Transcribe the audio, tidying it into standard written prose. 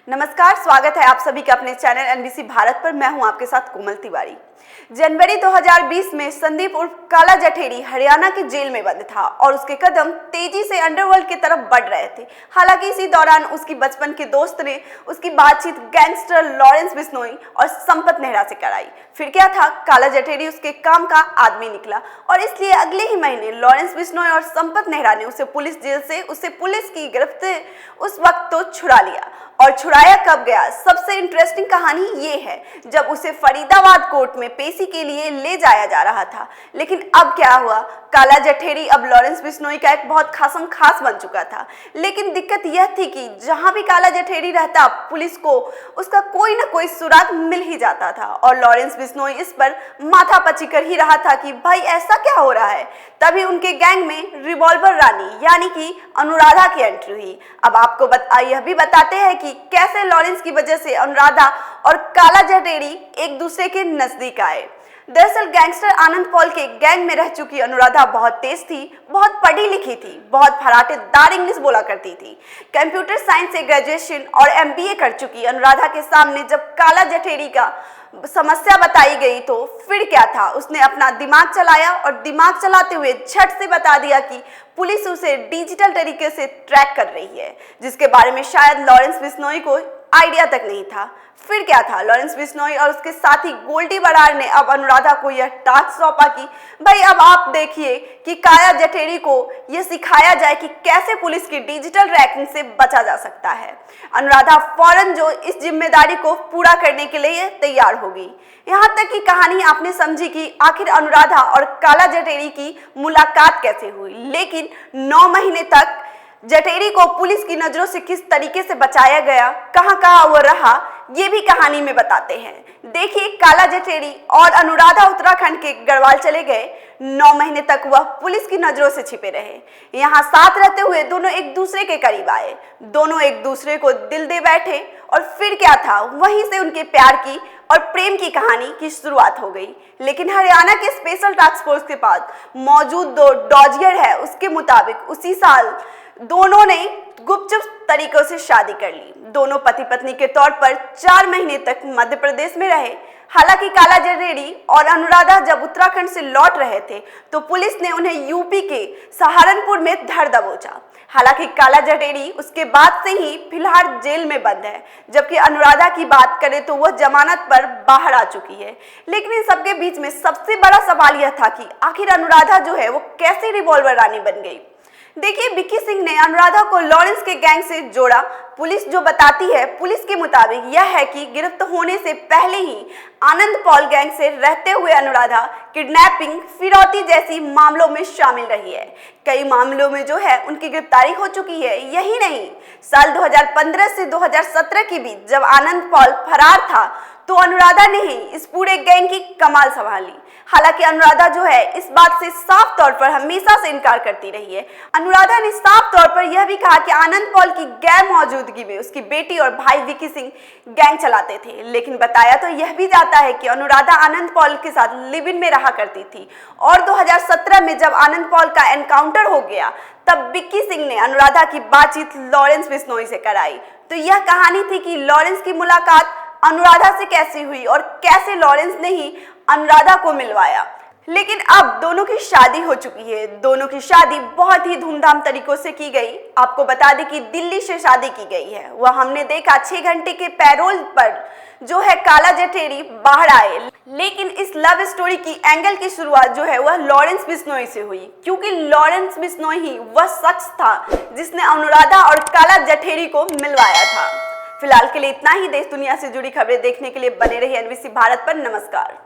नमस्कार, स्वागत है आप सभी का अपने चैनल एनबीसी भारत पर। मैं हूं आपके साथ कोमल तिवारी। जनवरी 2020 में संदीप उर्फ काला जठेरी हरियाणा की जेल में बंद था और उसके कदम तेजी से अंडरवर्ल्ड की तरफ बढ़ रहे थे। हालांकि इसी दौरान उसकी बचपन के दोस्त ने उसकी बातचीत गैंगस्टर लॉरेंस बिश्नोई और संपत नेहरा से कराई। फिर क्या था, काला जठेरी उसके काम का आदमी निकला और इसलिए अगले ही महीने लॉरेंस बिश्नोई और संपत नेहरा ने उसे पुलिस जेल से पुलिस की गिरफ्त उस वक्त तो छुड़ा लिया। और छुड़ाया कब गया? सबसे इंटरेस्टिंग कहानी ये है, जब उसे फरीदाबाद कोर्ट में पेशी के लिए ले जाया जा रहा था। लेकिन अब क्या हुआ, काला जठेरी अब लॉरेंस बिश्नोई का एक बहुत खास बन चुका था। लेकिन दिक्कत यह थी कि जहां भी काला जठेरी रहता, पुलिस को उसका कोई ना कोई सुराग मिल ही जाता था और लॉरेंस बिश्नोई इस पर माथापच्ची कर ही रहा था कि भाई ऐसा क्या हो रहा है। तभी उनके गैंग में रिवॉल्वर रानी यानी कि अनुराधा की एंट्री हुई। अब आपको यह भी बताते हैं कि कैसे लॉरेंस की वजह से अनुराधा और काला जठेरी एक दूसरे के नजदीक आए। दरअसल गैंगस्टर आनंद पॉल के गैंग में रह चुकी अनुराधा बहुत तेज थी, बहुत पढ़ी लिखी थी, बहुत फराटेदार इंग्लिश बोला करती थी। कंप्यूटर साइंस से ग्रेजुएशन और एमबीए कर चुकी अनुराधा के सामने जब काला जठेरी का समस्या बताई गई तो फिर क्या था, उसने अपना दिमाग चलाया और दिमाग चलाते हुए झट से बता दिया कि पुलिस उसे डिजिटल तरीके से ट्रैक कर रही है, जिसके बारे में शायद लॉरेंस बिश्नोई को आइडिया तक नहीं था। फिर क्या था, लॉरेंस बिश्नोई और उसके साथी गोल्डी बरार ने अब अनुराधा को यह टास्क सौंपा कि भाई अब आप देखिए कि काला जठेरी को यह सिखाया जाए कि कैसे पुलिस की डिजिटल ट्रैकिंग से बचा जा सकता है। अनुराधा फौरन जो इस जिम्मेदारी को पूरा करने के लिए तैयार होगी। यहाँ तक की कहानी आपने समझी कि आखिर अनुराधा और काला जठेरी की मुलाकात कैसे हुई। लेकिन 9 महीने तक जठेरी को पुलिस की नजरों से किस तरीके से बचाया गया, कहां वो रहा, ये भी कहानी में बताते हैं। देखिए, काला जठेरी और अनुराधा उत्तराखंड के गढ़वाल चले गए। 9 महीने तक वह पुलिस की नजरों से छिपे रहे। यहाँ साथ रहते हुए दोनों एक दूसरे के करीब आए, दोनों एक दूसरे को दिल दे बैठे और फिर क्या था, वहीं से उनके प्यार की और प्रेम की कहानी की शुरुआत हो गई। लेकिन हरियाणा के स्पेशल टास्क फोर्स के पास मौजूद 2 डॉजियर है, उसके मुताबिक उसी साल दोनों ने गुपचुप तरीकों से शादी कर ली। दोनों पति पत्नी के तौर पर 4 महीने तक मध्य प्रदेश में रहे। हालांकि काला जठेरी और अनुराधा जब उत्तराखंड से लौट रहे थे तो पुलिस ने उन्हें यूपी के सहारनपुर में धर दबोचा। हालांकि काला जठेरी उसके बाद से ही फिलहाल जेल में बंद है, जबकि अनुराधा की बात करें तो वह जमानत पर बाहर आ चुकी है। लेकिन इन सबके बीच में सबसे बड़ा सवाल यह था कि आखिर अनुराधा जो है वो कैसे रिवॉल्वर रानी बन गई। देखिए, विक्की सिंह ने अनुराधा को लॉरेंस के गैंग से जोड़ा। पुलिस जो बताती है, पुलिस के मुताबिक यह है कि गिरफ्त होने से पहले ही आनंद पॉल गैंग से रहते हुए अनुराधा किडनैपिंग, फिरौती जैसी मामलों में शामिल रही है। कई मामलों में जो है उनकी गिरफ्तारी हो चुकी है। यही नहीं, साल 2015 से 2017 के बीच जब आनंद पॉल फरार था तो अनुराधा ने ही इस पूरे गैंग की कमाल संभाली। हालांकि अनुराधा जो है इस बात से साफ तौर पर हमेशा से इनकार करती रही है। अनुराधा ने साफ तौर पर यह भी कहा कि आनंद पॉल की गैर मौजूदगी में उसकी बेटी और भाई विक्की सिंह गैंग चलाते थे। लेकिन बताया तो यह भी जाता है कि अनुराधा आनंद पॉल के साथ लिव इन में रहा करती थी और 2017 में जब आनंद पॉल का एनकाउंटर हो गया तब विक्की सिंह ने अनुराधा की बातचीत लॉरेंस बिश्नोई से कराई। तो यह कहानी थी कि लॉरेंस की मुलाकात अनुराधा से कैसे हुई और कैसे लॉरेंस ने ही अनुराधा को मिलवाया। लेकिन अब दोनों की शादी हो चुकी है। दोनों की शादी बहुत ही धूमधाम तरीकों से की गई। आपको बता दें कि दिल्ली से शादी की गई है। वह हमने देखा 6 घंटे के पैरोल पर जो है काला जठेरी बाहर आए। लेकिन इस लव स्टोरी की एंगल की शुरुआत जो है वह लॉरेंस बिश्नोई से हुई, क्योंकि लॉरेंस बिश्नोई ही वह शख्स था जिसने अनुराधा और काला जठेरी को मिलवाया था। फिलहाल के लिए इतना ही। देश दुनिया से जुड़ी खबरें देखने के लिए बने रहिए एनबीसी भारत पर। नमस्कार।